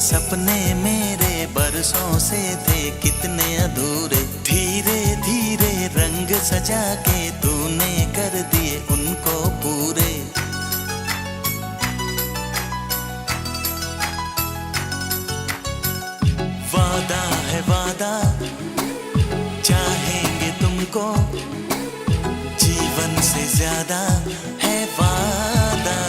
सपने मेरे बरसों से थे कितने अधूरे, धीरे धीरे रंग सजा के तूने कर दिए उनको पूरे। वादा है वादा, चाहेंगे तुमको, जीवन से ज्यादा है वादा।